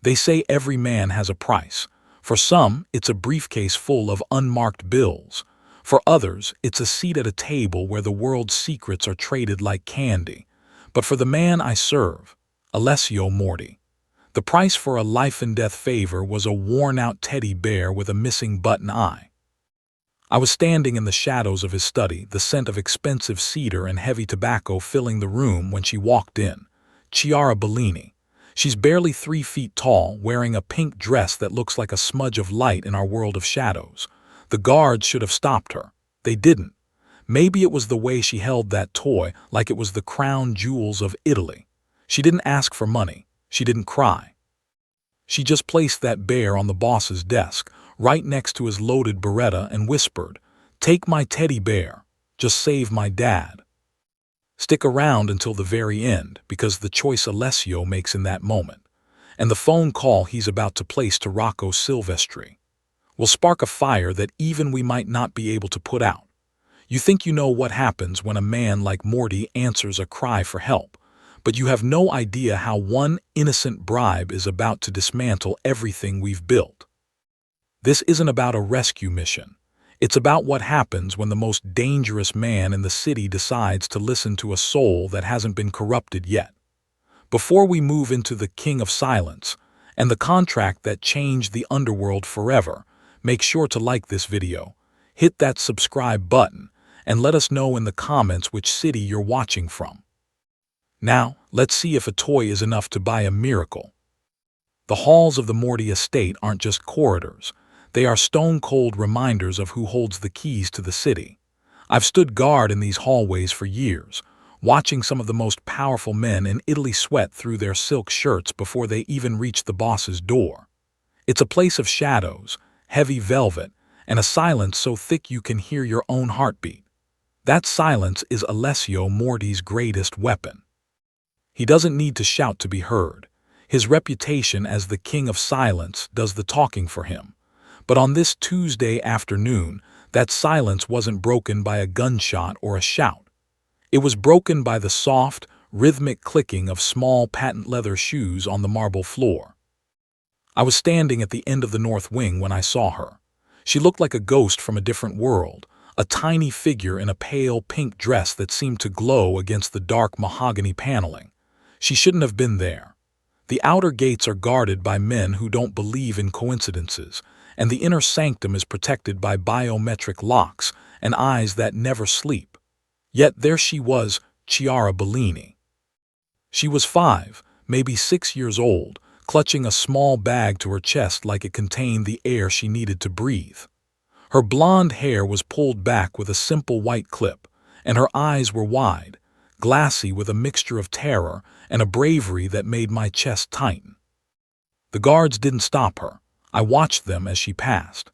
They say every man has a price. For some, it's a briefcase full of unmarked bills. For others, it's a seat at a table where the world's secrets are traded like candy. But for the man I serve, Alessio Morti, the price for a life-and-death favor was a worn-out teddy bear with a missing button eye. I was standing in the shadows of his study, the scent of expensive cedar and heavy tobacco filling the room when she walked in. Chiara Bellini. She's barely 3 feet tall, wearing a pink dress that looks like a smudge of light in our world of shadows. The guards should have stopped her. They didn't. Maybe it was the way she held that toy, like it was the crown jewels of Italy. She didn't ask for money. She didn't cry. She just placed that bear on the boss's desk, right next to his loaded Beretta, and whispered, "Take my teddy bear. Just save my dad." Stick around until the very end, because the choice Alessio makes in that moment, and the phone call he's about to place to Rocco Silvestri, will spark a fire that even we might not be able to put out. You think you know what happens when a man like Morty answers a cry for help, but you have no idea how one innocent bribe is about to dismantle everything we've built. This isn't about a rescue mission. It's about what happens when the most dangerous man in the city decides to listen to a soul that hasn't been corrupted yet. Before we move into the King of Silence and the contract that changed the underworld forever, make sure to like this video, hit that subscribe button, and let us know in the comments which city you're watching from. Now, let's see if a toy is enough to buy a miracle. The halls of the Morty estate aren't just corridors. They are stone-cold reminders of who holds the keys to the city. I've stood guard in these hallways for years, watching some of the most powerful men in Italy sweat through their silk shirts before they even reach the boss's door. It's a place of shadows, heavy velvet, and a silence so thick you can hear your own heartbeat. That silence is Alessio Morti's greatest weapon. He doesn't need to shout to be heard. His reputation as the King of Silence does the talking for him. But on this Tuesday afternoon, that silence wasn't broken by a gunshot or a shout. It was broken by the soft, rhythmic clicking of small patent leather shoes on the marble floor. I was standing at the end of the north wing when I saw her. She looked like a ghost from a different world, a tiny figure in a pale pink dress that seemed to glow against the dark mahogany paneling. She shouldn't have been there. The outer gates are guarded by men who don't believe in coincidences, and the inner sanctum is protected by biometric locks and eyes that never sleep. Yet there she was, Chiara Bellini. She was 5, maybe 6 years old, clutching a small bag to her chest like it contained the air she needed to breathe. Her blonde hair was pulled back with a simple white clip, and her eyes were wide, glassy with a mixture of terror and a bravery that made my chest tighten. The guards didn't stop her. I watched them as she passed.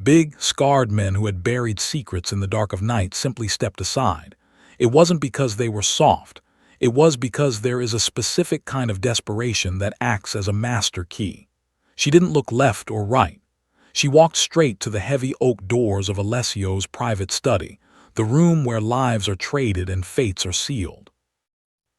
Big, scarred men who had buried secrets in the dark of night simply stepped aside. It wasn't because they were soft. It was because there is a specific kind of desperation that acts as a master key. She didn't look left or right. She walked straight to the heavy oak doors of Alessio's private study, the room where lives are traded and fates are sealed.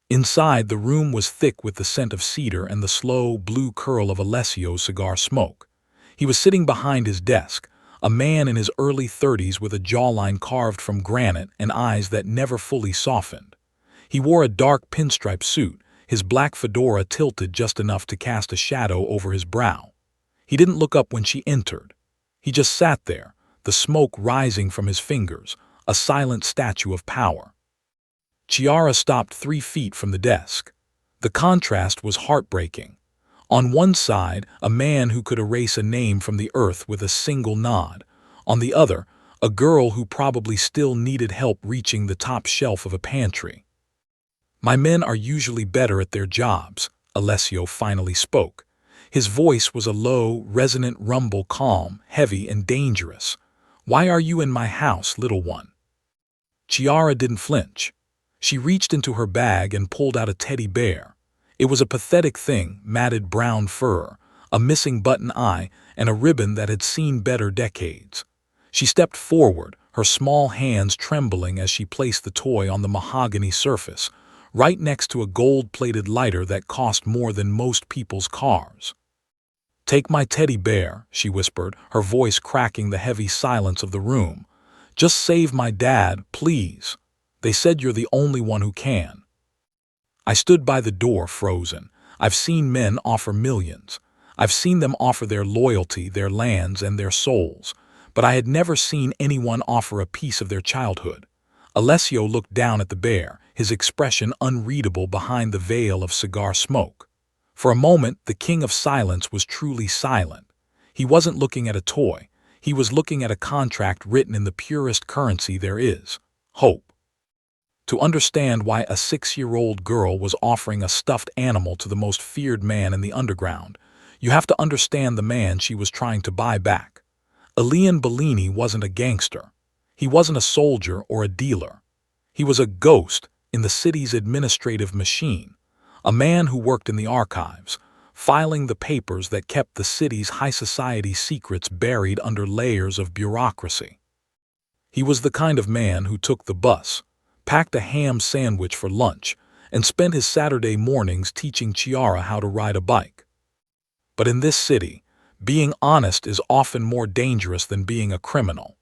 Inside, the room was thick with the scent of cedar and the slow, blue curl of Alessio's cigar smoke. He was sitting behind his desk, a man in his early 30s with a jawline carved from granite and eyes that never fully softened. He wore a dark pinstripe suit, his black fedora tilted just enough to cast a shadow over his brow. He didn't look up when she entered. He just sat there, the smoke rising from his fingers, a silent statue of power. Chiara stopped 3 feet from the desk. The contrast was heartbreaking. On one side, a man who could erase a name from the earth with a single nod. On the other, a girl who probably still needed help reaching the top shelf of a pantry. "My men are usually better at their jobs," Alessio finally spoke. His voice was a low, resonant rumble, calm, heavy, and dangerous. "Why are you in my house, little one?" Chiara didn't flinch. She reached into her bag and pulled out a teddy bear. It was a pathetic thing, matted brown fur, a missing button eye, and a ribbon that had seen better decades. She stepped forward, her small hands trembling as she placed the toy on the mahogany surface, right next to a gold-plated lighter that cost more than most people's cars. "Take my teddy bear," she whispered, her voice cracking the heavy silence of the room. "Just save my dad, please. They said you're the only one who can." I stood by the door, frozen. I've seen men offer millions. I've seen them offer their loyalty, their lands, and their souls. But I had never seen anyone offer a piece of their childhood. Alessio looked down at the bear, his expression unreadable behind the veil of cigar smoke. For a moment, the king of silence was truly silent. He wasn't looking at a toy. He was looking at a contract written in the purest currency there is: hope. To understand why a 6-year-old girl was offering a stuffed animal to the most feared man in the underground, you have to understand the man she was trying to buy back. Elian Bellini wasn't a gangster. He wasn't a soldier or a dealer. He was a ghost in the city's administrative machine, a man who worked in the archives, filing the papers that kept the city's high society secrets buried under layers of bureaucracy. He was the kind of man who took the bus, packed a ham sandwich for lunch, and spent his Saturday mornings teaching Chiara how to ride a bike. But in this city, being honest is often more dangerous than being a criminal.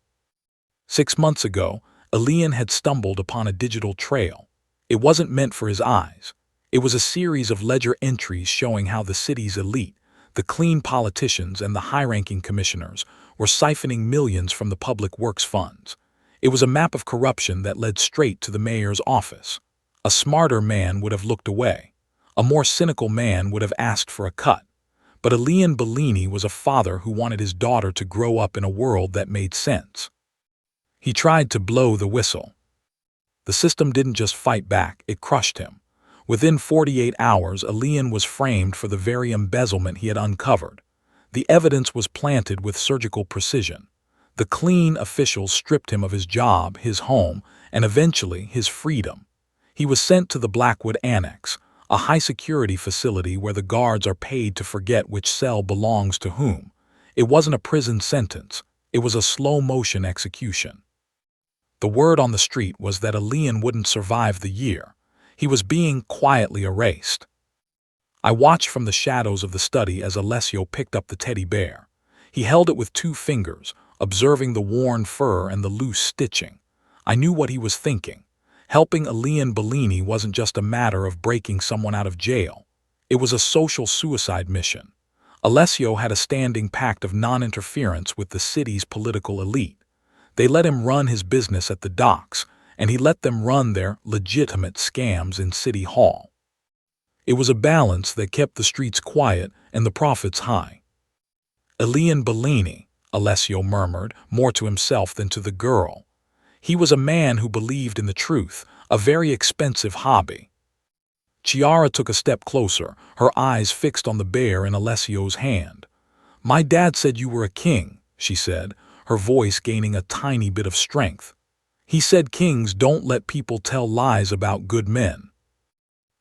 6 months ago, Elian had stumbled upon a digital trail. It wasn't meant for his eyes. It was a series of ledger entries showing how the city's elite, the clean politicians and the high-ranking commissioners, were siphoning millions from the public works funds. It was a map of corruption that led straight to the mayor's office. A smarter man would have looked away. A more cynical man would have asked for a cut. But Elian Bellini was a father who wanted his daughter to grow up in a world that made sense. He tried to blow the whistle. The system didn't just fight back, it crushed him. Within 48 hours, Elian was framed for the very embezzlement he had uncovered. The evidence was planted with surgical precision. The clean officials stripped him of his job, his home, and eventually his freedom. He was sent to the Blackwood Annex, a high-security facility where the guards are paid to forget which cell belongs to whom. It wasn't a prison sentence. It was a slow-motion execution. The word on the street was that Elian wouldn't survive the year. He was being quietly erased. I watched from the shadows of the study as Alessio picked up the teddy bear. He held it with 2 fingers, observing the worn fur and the loose stitching. I knew what he was thinking. Helping Elian Bellini wasn't just a matter of breaking someone out of jail. It was a social suicide mission. Alessio had a standing pact of non-interference with the city's political elite. They let him run his business at the docks, and he let them run their legitimate scams in City Hall. It was a balance that kept the streets quiet and the profits high. Elian Bellini, Alessio murmured, more to himself than to the girl. He was a man who believed in the truth, a very expensive hobby. Chiara took a step closer, her eyes fixed on the bear in Alessio's hand. "My dad said you were a king," she said, her voice gaining a tiny bit of strength. "He said kings don't let people tell lies about good men."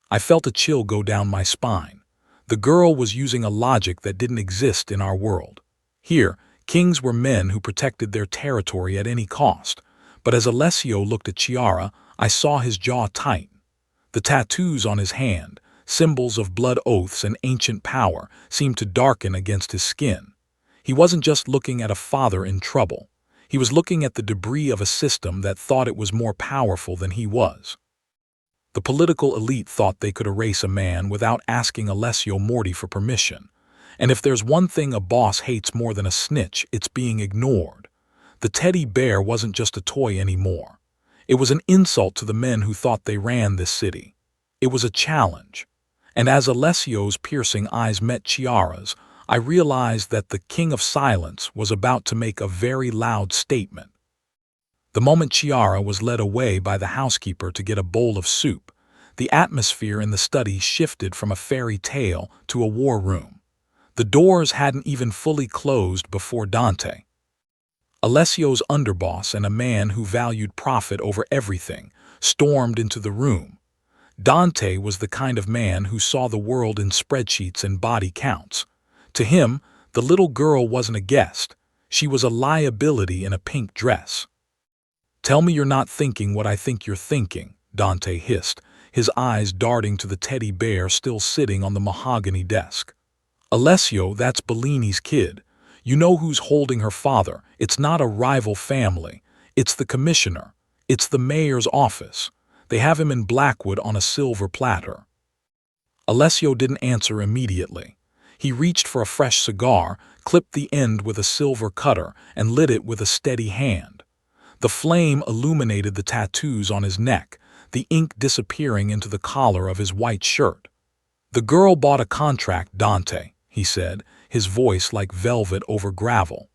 I felt a chill go down my spine. The girl was using a logic that didn't exist in our world. Here, kings were men who protected their territory at any cost. But as Alessio looked at Chiara, I saw his jaw tighten. The tattoos on his hand, symbols of blood oaths and ancient power, seemed to darken against his skin. He wasn't just looking at a father in trouble. He was looking at the debris of a system that thought it was more powerful than he was. The political elite thought they could erase a man without asking Alessio Morti for permission. And if there's one thing a boss hates more than a snitch, it's being ignored. The teddy bear wasn't just a toy anymore. It was an insult to the men who thought they ran this city. It was a challenge. And as Alessio's piercing eyes met Chiara's, I realized that the king of silence was about to make a very loud statement. The moment Chiara was led away by the housekeeper to get a bowl of soup, the atmosphere in the study shifted from a fairy tale to a war room. The doors hadn't even fully closed before Dante, Alessio's underboss and a man who valued profit over everything, stormed into the room. Dante was the kind of man who saw the world in spreadsheets and body counts. To him, the little girl wasn't a guest. She was a liability in a pink dress. "Tell me you're not thinking what I think you're thinking," Dante hissed, his eyes darting to the teddy bear still sitting on the mahogany desk. Alessio, that's Bellini's kid. You know who's holding her father. It's not a rival family. It's the commissioner. It's the mayor's office. They have him in Blackwood on a silver platter. Alessio didn't answer immediately. He reached for a fresh cigar, clipped the end with a silver cutter, and lit it with a steady hand. The flame illuminated the tattoos on his neck, the ink disappearing into the collar of his white shirt. "The girl bought a contract, Dante," he said, his voice like velvet over gravel.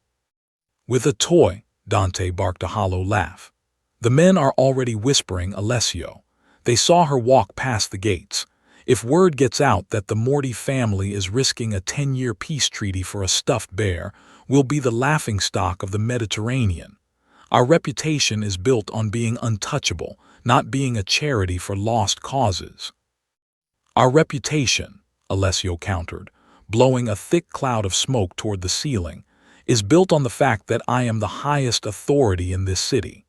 "With a toy," Dante barked a hollow laugh. The men are already whispering Alessio. They saw her walk past the gates. If word gets out that the Morty family is risking a 10-year peace treaty for a stuffed bear, we'll be the laughingstock of the Mediterranean. Our reputation is built on being untouchable, not being a charity for lost causes. "Our reputation," Alessio countered, blowing a thick cloud of smoke toward the ceiling, "is built on the fact that I am the highest authority in this city.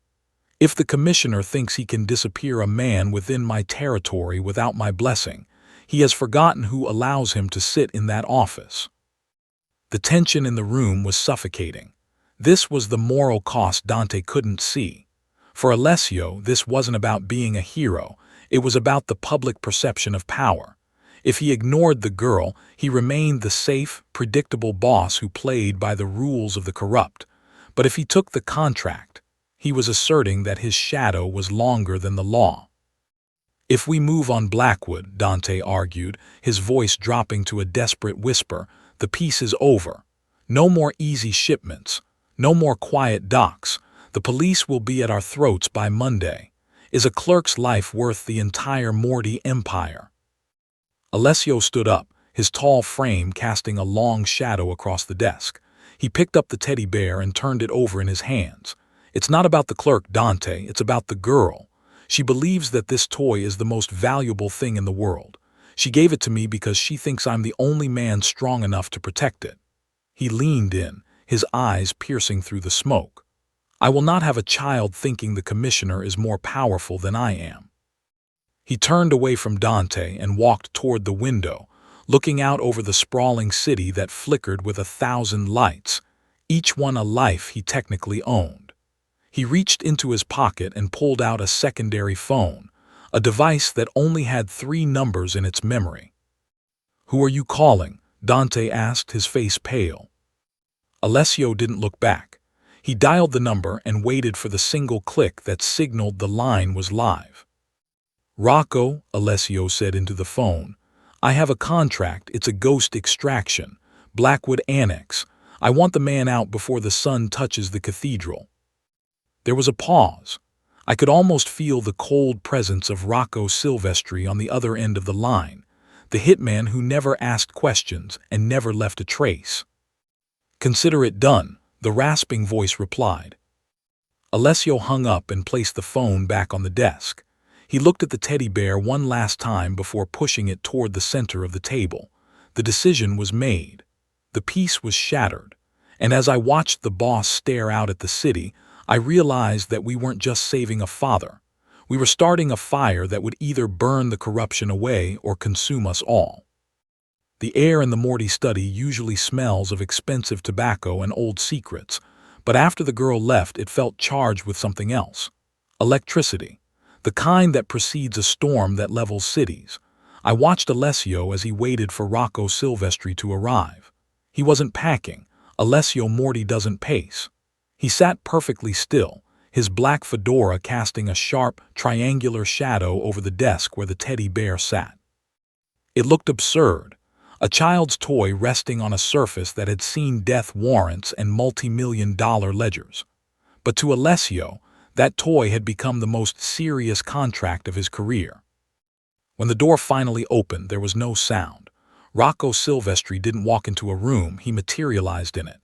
If the commissioner thinks he can disappear a man within my territory without my blessing, he has forgotten who allows him to sit in that office." The tension in the room was suffocating. This was the moral cost Dante couldn't see. For Alessio, this wasn't about being a hero, it was about the public perception of power. If he ignored the girl, he remained the safe, predictable boss who played by the rules of the corrupt. But if he took the contract, he was asserting that his shadow was longer than the law. "If we move on Blackwood," Dante argued, his voice dropping to a desperate whisper, "the peace is over. No more easy shipments. No more quiet docks. The police will be at our throats by Monday. Is a clerk's life worth the entire Morty empire?" Alessio stood up, his tall frame casting a long shadow across the desk. He picked up the teddy bear and turned it over in his hands. "It's not about the clerk, Dante, it's about the girl. She believes that this toy is the most valuable thing in the world. She gave it to me because she thinks I'm the only man strong enough to protect it." He leaned in, his eyes piercing through the smoke. "I will not have a child thinking the commissioner is more powerful than I am." He turned away from Dante and walked toward the window, looking out over the sprawling city that flickered with 1,000 lights, each one a life he technically owned. He reached into his pocket and pulled out a secondary phone, a device that only had 3 numbers in its memory. "Who are you calling?" Dante asked, his face pale. Alessio didn't look back. He dialed the number and waited for the single click that signaled the line was live. "Rocco," Alessio said into the phone. "I have a contract, it's a ghost extraction. Blackwood Annex. I want the man out before the sun touches the cathedral." There was a pause. I could almost feel the cold presence of Rocco Silvestri on the other end of the line, the hitman who never asked questions and never left a trace. "Consider it done," the rasping voice replied. Alessio hung up and placed the phone back on the desk. He looked at the teddy bear one last time before pushing it toward the center of the table. The decision was made. The peace was shattered. And as I watched the boss stare out at the city, I realized that we weren't just saving a father. We were starting a fire that would either burn the corruption away or consume us all. The air in the Morty study usually smells of expensive tobacco and old secrets, but after the girl left it felt charged with something else. Electricity. The kind that precedes a storm that levels cities. I watched Alessio as he waited for Rocco Silvestri to arrive. He wasn't packing. Alessio Morty doesn't pace. He sat perfectly still, his black fedora casting a sharp, triangular shadow over the desk where the teddy bear sat. It looked absurd, a child's toy resting on a surface that had seen death warrants and multi-million-dollar ledgers. But to Alessio, that toy had become the most serious contract of his career. When the door finally opened, there was no sound. Rocco Silvestri didn't walk into a room, he materialized in it.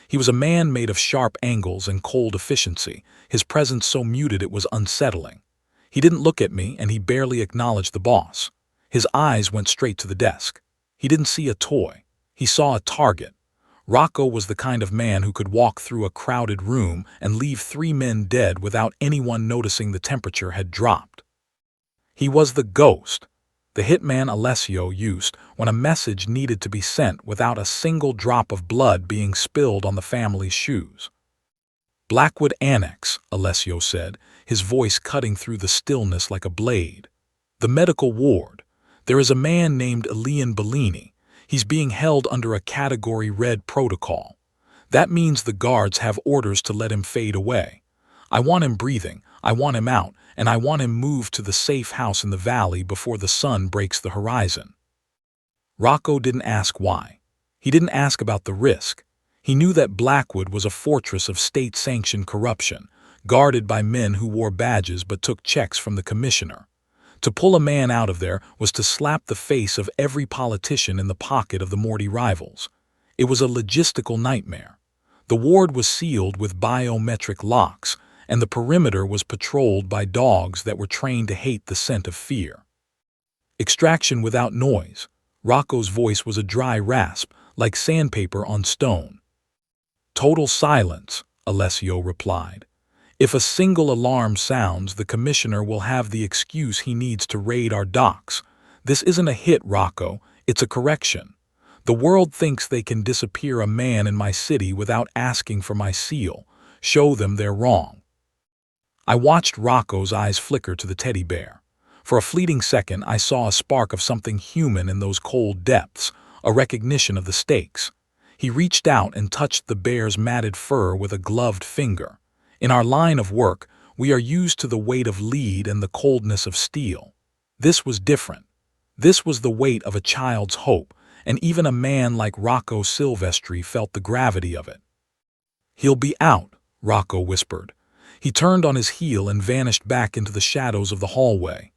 He was a man made of sharp angles and cold efficiency, his presence so muted it was unsettling. He didn't look at me, and he barely acknowledged the boss. His eyes went straight to the desk. He didn't see a toy. He saw a target. Rocco was the kind of man who could walk through a crowded room and leave 3 men dead without anyone noticing the temperature had dropped. He was the ghost, the hitman Alessio used when a message needed to be sent without a single drop of blood being spilled on the family's shoes. Blackwood Annex, Alessio said, his voice cutting through the stillness like a blade. The medical ward. There is a man named Elian Bellini. He's being held under a Category Red protocol. That means the guards have orders to let him fade away. I want him breathing, I want him out, and I want him moved to the safe house in the valley before the sun breaks the horizon. Rocco didn't ask why. He didn't ask about the risk. He knew that Blackwood was a fortress of state-sanctioned corruption, guarded by men who wore badges but took checks from the commissioner. To pull a man out of there was to slap the face of every politician in the pocket of the Morty rivals. It was a logistical nightmare. The ward was sealed with biometric locks, and the perimeter was patrolled by dogs that were trained to hate the scent of fear. Extraction without noise. Rocco's voice was a dry rasp, like sandpaper on stone. Total silence, Alessio replied. If a single alarm sounds, the commissioner will have the excuse he needs to raid our docks. This isn't a hit, Rocco, it's a correction. The world thinks they can disappear a man in my city without asking for my seal. Show them they're wrong. I watched Rocco's eyes flicker to the teddy bear. For a fleeting second, I saw a spark of something human in those cold depths, a recognition of the stakes. He reached out and touched the bear's matted fur with a gloved finger. In our line of work, we are used to the weight of lead and the coldness of steel. This was different. This was the weight of a child's hope, and even a man like Rocco Silvestri felt the gravity of it. "He'll be out," Rocco whispered. He turned on his heel and vanished back into the shadows of the hallway.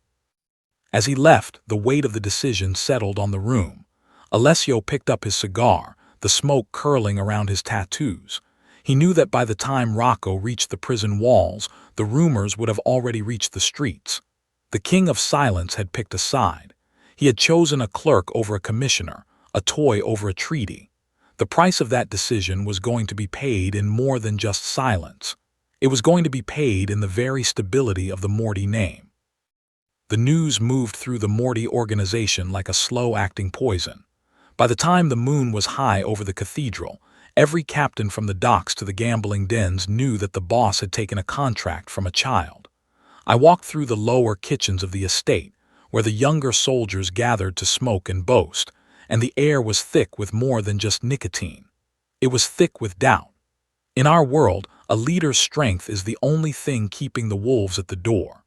As he left, the weight of the decision settled on the room. Alessio picked up his cigar, the smoke curling around his tattoos. He knew that by the time Rocco reached the prison walls, the rumors would have already reached the streets. The king of silence had picked a side. He had chosen a clerk over a commissioner, a toy over a treaty. The price of that decision was going to be paid in more than just silence. It was going to be paid in the very stability of the Morty name. The news moved through the Morty organization like a slow-acting poison. By the time the moon was high over the cathedral, every captain from the docks to the gambling dens knew that the boss had taken a contract from a child. I walked through the lower kitchens of the estate, where the younger soldiers gathered to smoke and boast, and the air was thick with more than just nicotine. It was thick with doubt. In our world, a leader's strength is the only thing keeping the wolves at the door.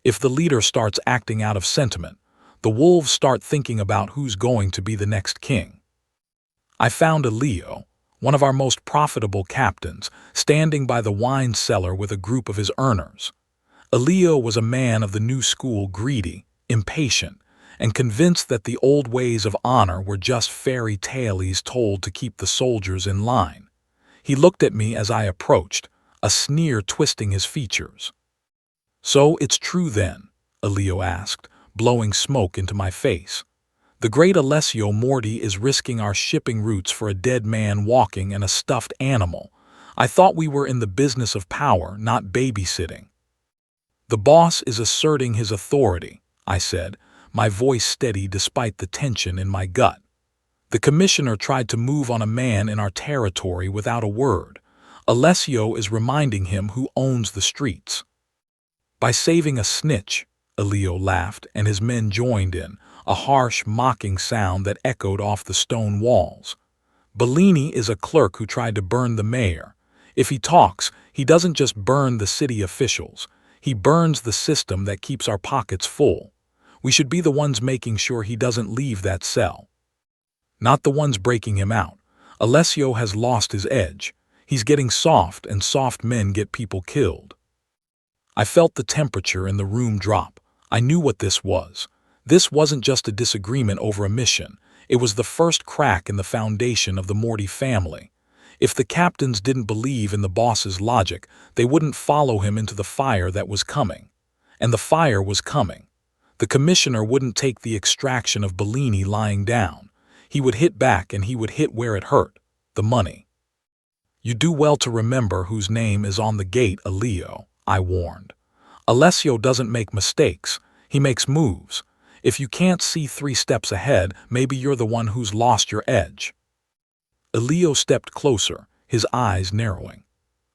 If the leader starts acting out of sentiment, the wolves start thinking about who's going to be the next king. I found Leo, one of our most profitable captains, standing by the wine cellar with a group of his earners. Leo was a man of the new school, greedy, impatient, and convinced that the old ways of honor were just fairy tales told to keep the soldiers in line. He looked at me as I approached, a sneer twisting his features. "So it's true then?" Leo asked, blowing smoke into my face. "The great Alessio Morty is risking our shipping routes for a dead man walking and a stuffed animal. I thought we were in the business of power, not babysitting." "The boss is asserting his authority," I said, my voice steady despite the tension in my gut. "The commissioner tried to move on a man in our territory without a word. Alessio is reminding him who owns the streets." "By saving a snitch," Leo laughed, and his men joined in, a harsh, mocking sound that echoed off the stone walls. "Bellini is a clerk who tried to burn the mayor. If he talks, he doesn't just burn the city officials. He burns the system that keeps our pockets full. We should be the ones making sure he doesn't leave that cell. Not the ones breaking him out. Alessio has lost his edge. He's getting soft, and soft men get people killed." I felt the temperature in the room drop. I knew what this was. This wasn't just a disagreement over a mission. It was the first crack in the foundation of the Morty family. If the captains didn't believe in the boss's logic, they wouldn't follow him into the fire that was coming. And the fire was coming. The commissioner wouldn't take the extraction of Bellini lying down. He would hit back, and he would hit where it hurt, the money. "You do well to remember whose name is on the gate, Leo," I warned. "Alessio doesn't make mistakes. He makes moves. If you can't see 3 steps ahead, maybe you're the one who's lost your edge. Elio stepped closer, his eyes narrowing.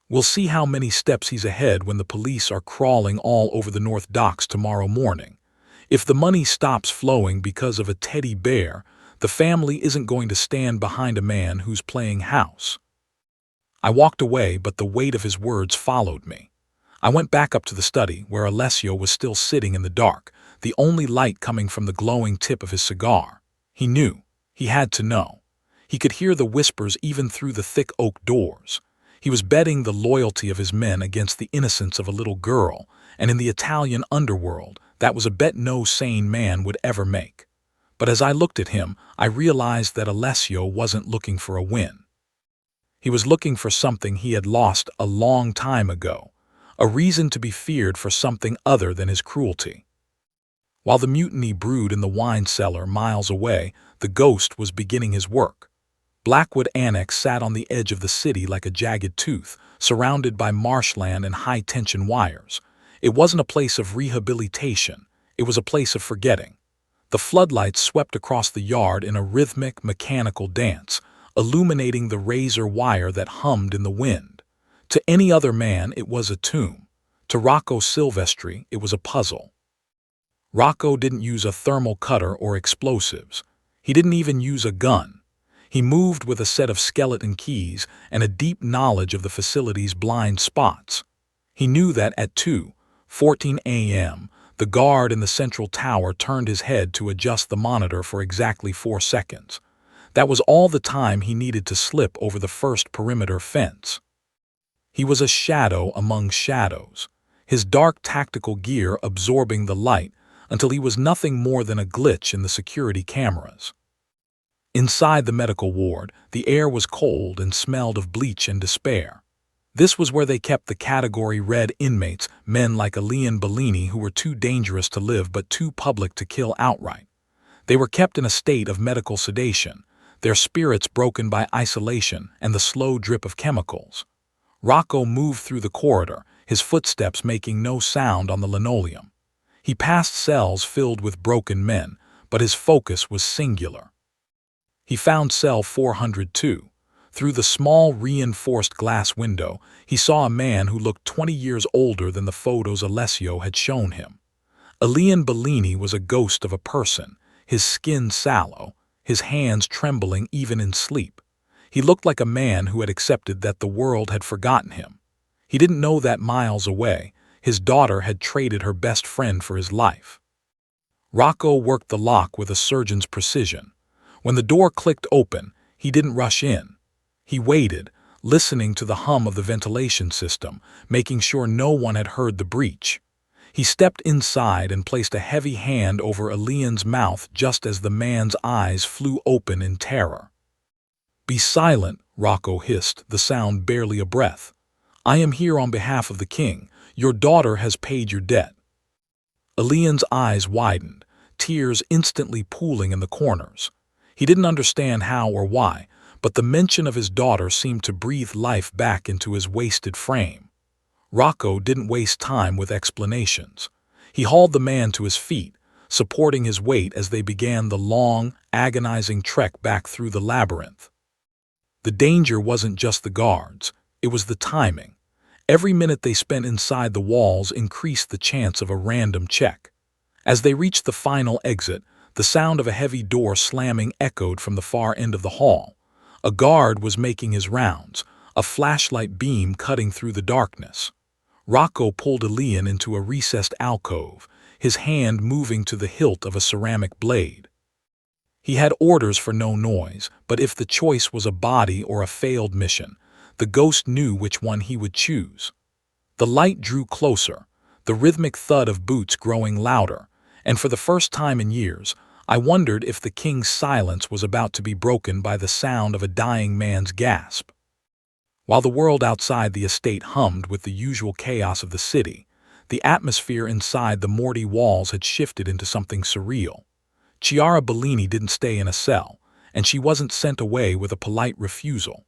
We'll see how many steps he's ahead when the police are crawling all over the North Docks tomorrow morning. If the money stops flowing because of a teddy bear, the family isn't going to stand behind a man who's playing house. I walked away, but the weight of his words followed me. I went back up to the study, where Alessio was still sitting in the dark, the only light coming from the glowing tip of his cigar. He knew. He had to know. He could hear the whispers even through the thick oak doors. He was betting the loyalty of his men against the innocence of a little girl, and in the Italian underworld, that was a bet no sane man would ever make. But as I looked at him, I realized that Alessio wasn't looking for a win. He was looking for something he had lost a long time ago, a reason to be feared for something other than his cruelty. While the mutiny brewed in the wine cellar miles away, the ghost was beginning his work. Blackwood Annex sat on the edge of the city like a jagged tooth, surrounded by marshland and high-tension wires. It wasn't a place of rehabilitation, it was a place of forgetting. The floodlights swept across the yard in a rhythmic, mechanical dance, illuminating the razor wire that hummed in the wind. To any other man, it was a tomb. To Rocco Silvestri, it was a puzzle. Rocco didn't use a thermal cutter or explosives. He didn't even use a gun. He moved with a set of skeleton keys and a deep knowledge of the facility's blind spots. He knew that at 2:14 a.m., the guard in the central tower turned his head to adjust the monitor for exactly 4 seconds. That was all the time he needed to slip over the first perimeter fence. He was a shadow among shadows, his dark tactical gear absorbing the light until he was nothing more than a glitch in the security cameras. Inside the medical ward, the air was cold and smelled of bleach and despair. This was where they kept the Category Red inmates, men like Elian Bellini who were too dangerous to live but too public to kill outright. They were kept in a state of medical sedation, their spirits broken by isolation and the slow drip of chemicals. Rocco moved through the corridor, his footsteps making no sound on the linoleum. He passed cells filled with broken men, but his focus was singular. He found cell 402. Through the small reinforced glass window, he saw a man who looked 20 years older than the photos Alessio had shown him. Elian Bellini was a ghost of a person, his skin sallow, his hands trembling even in sleep. He looked like a man who had accepted that the world had forgotten him. He didn't know that miles away, his daughter had traded her best friend for his life. Rocco worked the lock with a surgeon's precision. When the door clicked open, he didn't rush in. He waited, listening to the hum of the ventilation system, making sure no one had heard the breach. He stepped inside and placed a heavy hand over Elian's mouth just as the man's eyes flew open in terror. "Be silent," Rocco hissed, the sound barely a breath. "I am here on behalf of the king. Your daughter has paid your debt." Elian's eyes widened, tears instantly pooling in the corners. He didn't understand how or why, but the mention of his daughter seemed to breathe life back into his wasted frame. Rocco didn't waste time with explanations. He hauled the man to his feet, supporting his weight as they began the long, agonizing trek back through the labyrinth. The danger wasn't just the guards, it was the timing. Every minute they spent inside the walls increased the chance of a random check. As they reached the final exit, the sound of a heavy door slamming echoed from the far end of the hall. A guard was making his rounds, a flashlight beam cutting through the darkness. Rocco pulled Elian into a recessed alcove, his hand moving to the hilt of a ceramic blade. He had orders for no noise, but if the choice was a body or a failed mission, the ghost knew which one he would choose. The light drew closer, the rhythmic thud of boots growing louder, and for the first time in years, I wondered if the king's silence was about to be broken by the sound of a dying man's gasp. While the world outside the estate hummed with the usual chaos of the city, the atmosphere inside the Morty walls had shifted into something surreal. Chiara Bellini didn't stay in a cell, and she wasn't sent away with a polite refusal.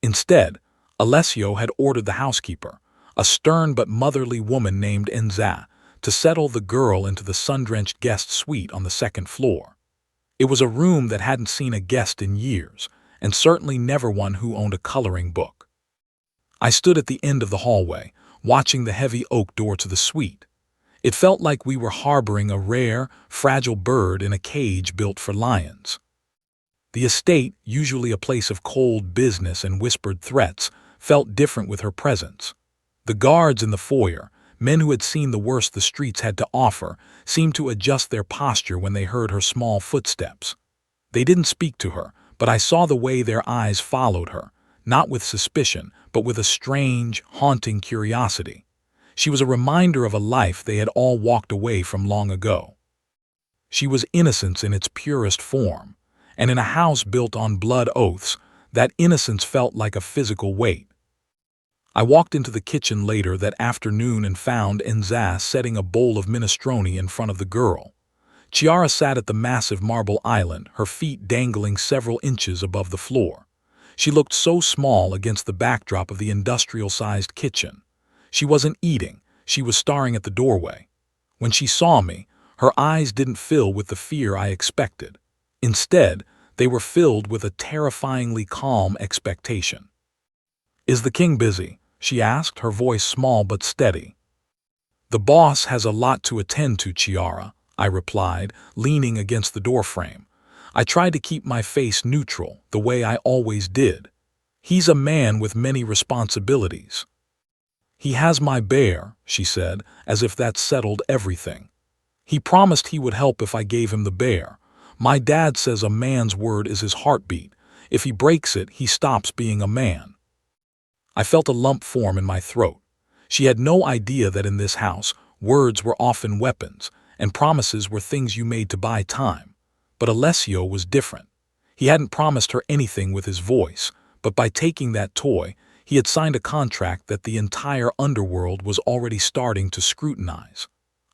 Instead, Alessio had ordered the housekeeper, a stern but motherly woman named Enza, to settle the girl into the sun-drenched guest suite on the second floor. It was a room that hadn't seen a guest in years, and certainly never one who owned a coloring book. I stood at the end of the hallway, watching the heavy oak door to the suite. It felt like we were harboring a rare, fragile bird in a cage built for lions. The estate, usually a place of cold business and whispered threats, felt different with her presence. The guards in the foyer, men who had seen the worst the streets had to offer, seemed to adjust their posture when they heard her small footsteps. They didn't speak to her, but I saw the way their eyes followed her, not with suspicion, but with a strange, haunting curiosity. She was a reminder of a life they had all walked away from long ago. She was innocence in its purest form, and in a house built on blood oaths, that innocence felt like a physical weight. I walked into the kitchen later that afternoon and found Enzas setting a bowl of minestrone in front of the girl. Chiara sat at the massive marble island, her feet dangling several inches above the floor. She looked so small against the backdrop of the industrial-sized kitchen. She wasn't eating, she was staring at the doorway. When she saw me, her eyes didn't fill with the fear I expected. Instead, they were filled with a terrifyingly calm expectation. "Is the king busy?" she asked, her voice small but steady. "The boss has a lot to attend to, Chiara," I replied, leaning against the doorframe. I tried to keep my face neutral, the way I always did. "He's a man with many responsibilities." "He has my bear," she said, as if that settled everything. "He promised he would help if I gave him the bear. My dad says a man's word is his heartbeat. If he breaks it, he stops being a man." I felt a lump form in my throat. She had no idea that in this house, words were often weapons, and promises were things you made to buy time. But Alessio was different. He hadn't promised her anything with his voice, but by taking that toy, he had signed a contract that the entire underworld was already starting to scrutinize.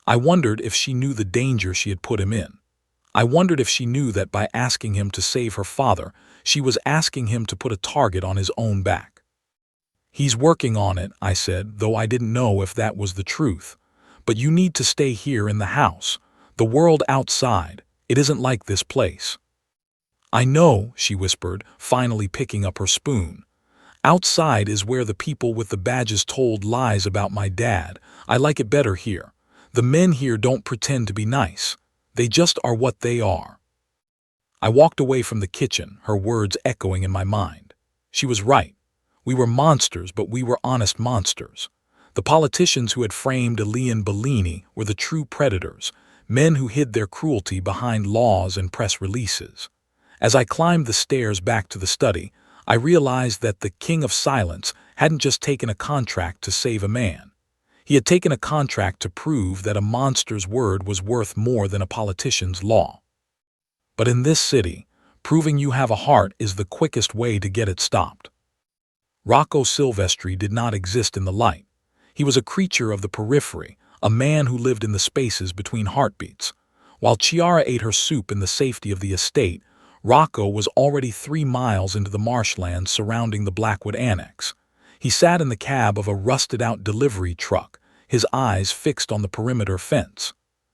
I wondered if she knew the danger she had put him in. I wondered if she knew that by asking him to save her father, she was asking him to put a target on his own back. "He's working on it," I said, though I didn't know if that was the truth. "But you need to stay here in the house. The world outside, it isn't like this place." "I know," she whispered, finally picking up her spoon. "Outside is where the people with the badges told lies about my dad. I like it better here. The men here don't pretend to be nice. They just are what they are." I walked away from the kitchen, her words echoing in my mind. She was right. We were monsters, but we were honest monsters. The politicians who had framed Elian Bellini were the true predators, men who hid their cruelty behind laws and press releases. As I climbed the stairs back to the study, I realized that the King of Silence hadn't just taken a contract to save a man. He had taken a contract to prove that a monster's word was worth more than a politician's law. But in this city, proving you have a heart is the quickest way to get it stopped. Rocco Silvestri did not exist in the light. He was a creature of the periphery, a man who lived in the spaces between heartbeats. While Chiara ate her soup in the safety of the estate, Rocco was already 3 miles into the marshlands surrounding the Blackwood Annex. He sat in the cab of a rusted-out delivery truck, his eyes fixed on the perimeter fence.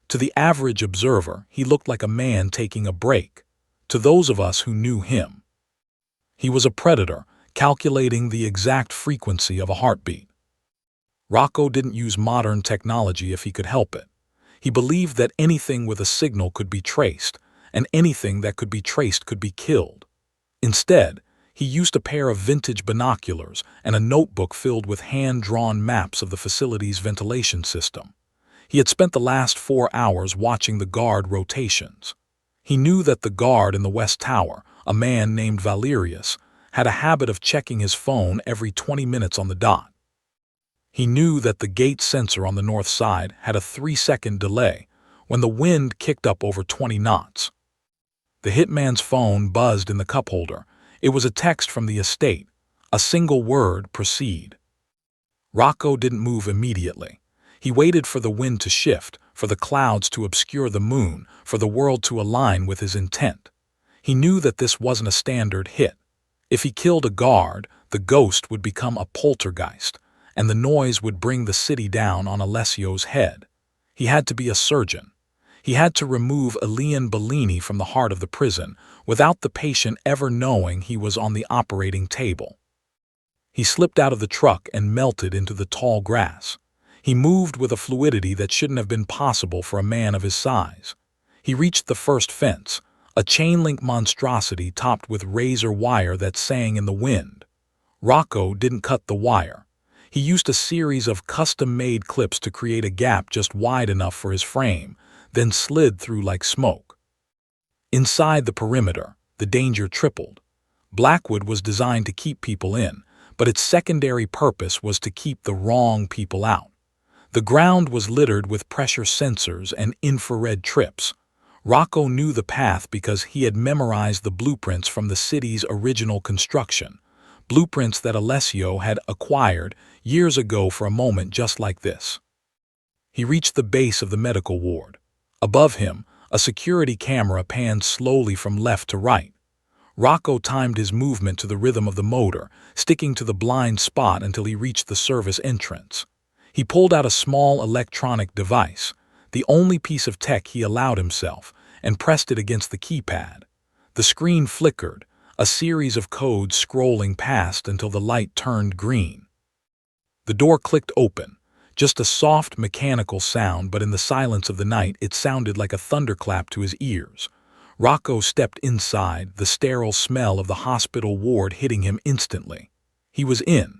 To the average observer, he looked like a man taking a break. To those of us who knew him, he was a predator, calculating the exact frequency of a heartbeat. Rocco didn't use modern technology if he could help it. He believed that anything with a signal could be traced, and anything that could be traced could be killed. Instead, he used a pair of vintage binoculars and a notebook filled with hand-drawn maps of the facility's ventilation system. He had spent the last 4 hours watching the guard rotations. He knew that the guard in the West Tower, a man named Valerius, had a habit of checking his phone every 20 minutes on the dot. He knew that the gate sensor on the north side had a 3-second delay when the wind kicked up over 20 knots. The hitman's phone buzzed in the cup holder. It was a text from the estate, a single word: proceed. Rocco didn't move immediately. He waited for the wind to shift, for the clouds to obscure the moon, for the world to align with his intent. He knew that this wasn't a standard hit. If he killed a guard, the ghost would become a poltergeist, and the noise would bring the city down on Alessio's head. He had to be a surgeon. He had to remove Elian Bellini from the heart of the prison without the patient ever knowing he was on the operating table. He slipped out of the truck and melted into the tall grass. He moved with a fluidity that shouldn't have been possible for a man of his size. He reached the first fence, a chain-link monstrosity topped with razor wire that sang in the wind. Rocco didn't cut the wire. He used a series of custom-made clips to create a gap just wide enough for his frame, then slid through like smoke. Inside the perimeter, the danger tripled. Blackwood was designed to keep people in, but its secondary purpose was to keep the wrong people out. The ground was littered with pressure sensors and infrared trips. Rocco knew the path because he had memorized the blueprints from the city's original construction, blueprints that Alessio had acquired years ago for a moment just like this. He reached the base of the medical ward. Above him, a security camera panned slowly from left to right. Rocco timed his movement to the rhythm of the motor, sticking to the blind spot until he reached the service entrance. He pulled out a small electronic device, the only piece of tech he allowed himself, and pressed it against the keypad. The screen flickered, a series of codes scrolling past until the light turned green. The door clicked open, just a soft mechanical sound, but in the silence of the night it sounded like a thunderclap to his ears. Rocco stepped inside, the sterile smell of the hospital ward hitting him instantly. He was in,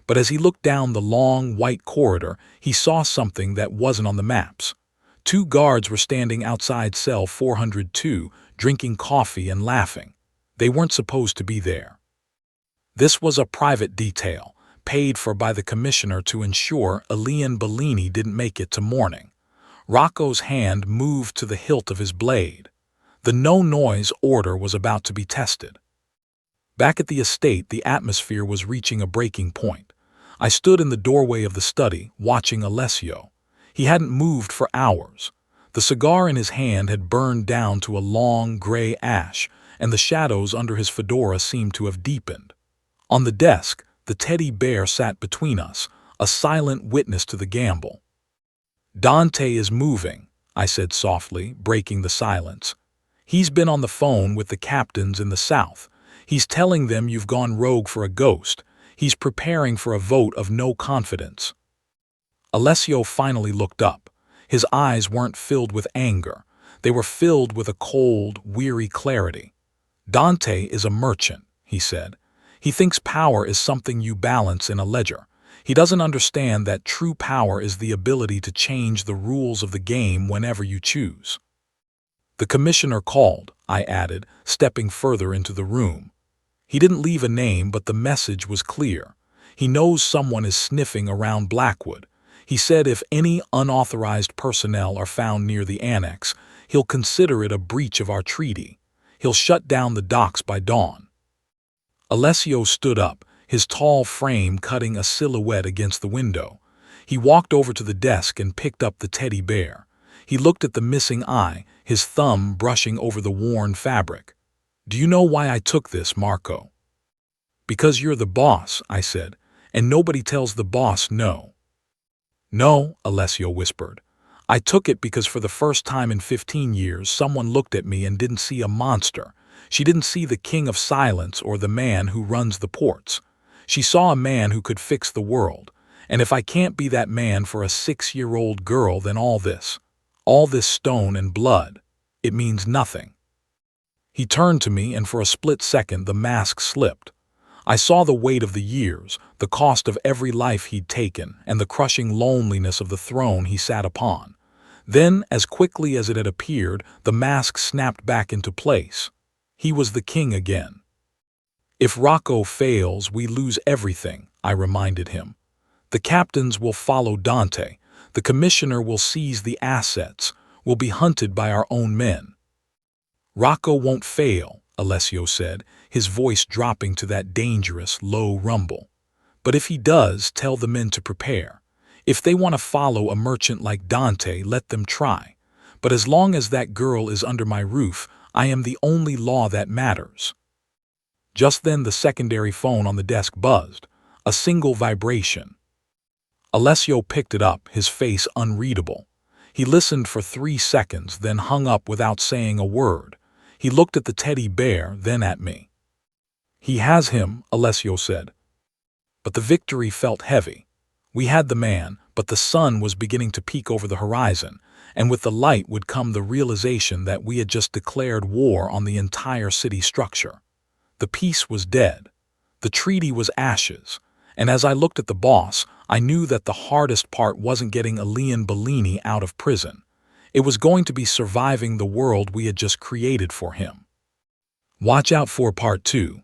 but as he looked down the long, white corridor, he saw something that wasn't on the maps. 2 guards were standing outside cell 402, drinking coffee and laughing. They weren't supposed to be there. This was a private detail, paid for by the commissioner to ensure Elian Bellini didn't make it to morning. Rocco's hand moved to the hilt of his blade. The no-noise order was about to be tested. Back at the estate, the atmosphere was reaching a breaking point. I stood in the doorway of the study, watching Alessio. He hadn't moved for hours. The cigar in his hand had burned down to a long, gray ash, and the shadows under his fedora seemed to have deepened. On the desk, the teddy bear sat between us, a silent witness to the gamble. "Dante is moving," I said softly, breaking the silence. "He's been on the phone with the captains in the South. He's telling them you've gone rogue for a ghost. He's preparing for a vote of no confidence." Alessio finally looked up. His eyes weren't filled with anger. They were filled with a cold, weary clarity. "Dante is a merchant," he said. "He thinks power is something you balance in a ledger. He doesn't understand that true power is the ability to change the rules of the game whenever you choose." "The commissioner called," I added, stepping further into the room. "He didn't leave a name, but the message was clear. He knows someone is sniffing around Blackwood. He said if any unauthorized personnel are found near the annex, he'll consider it a breach of our treaty. He'll shut down the docks by dawn." Alessio stood up, his tall frame cutting a silhouette against the window. He walked over to the desk and picked up the teddy bear. He looked at the missing eye, his thumb brushing over the worn fabric. "Do you know why I took this, Marco?" "Because you're the boss," I said, "and nobody tells the boss no." "No," Alessio whispered. "I took it because for the first time in 15 years someone looked at me and didn't see a monster. She didn't see the king of silence or the man who runs the ports. She saw a man who could fix the world. And if I can't be that man for a 6-year-old girl, then all this stone and blood, it means nothing." He turned to me, and for a split second the mask slipped. I saw the weight of the years, the cost of every life he'd taken, and the crushing loneliness of the throne he sat upon. Then, as quickly as it had appeared, the mask snapped back into place. He was the king again. "If Rocco fails, we lose everything," I reminded him. "The captains will follow Dante. The commissioner will seize the assets. We'll be hunted by our own men." "Rocco won't fail," Alessio said, his voice dropping to that dangerous, low rumble. "But if he does, tell the men to prepare. If they want to follow a merchant like Dante, let them try. But as long as that girl is under my roof, I am the only law that matters." Just then the secondary phone on the desk buzzed, a single vibration. Alessio picked it up, his face unreadable. He listened for 3 seconds, then hung up without saying a word. He looked at the teddy bear, then at me. "He has him," Alessio said. But the victory felt heavy. We had the man, but the sun was beginning to peek over the horizon, and with the light would come the realization that we had just declared war on the entire city structure. The peace was dead. The treaty was ashes. And as I looked at the boss, I knew that the hardest part wasn't getting Elian Bellini out of prison. It was going to be surviving the world we had just created for him. Watch out for Part 2.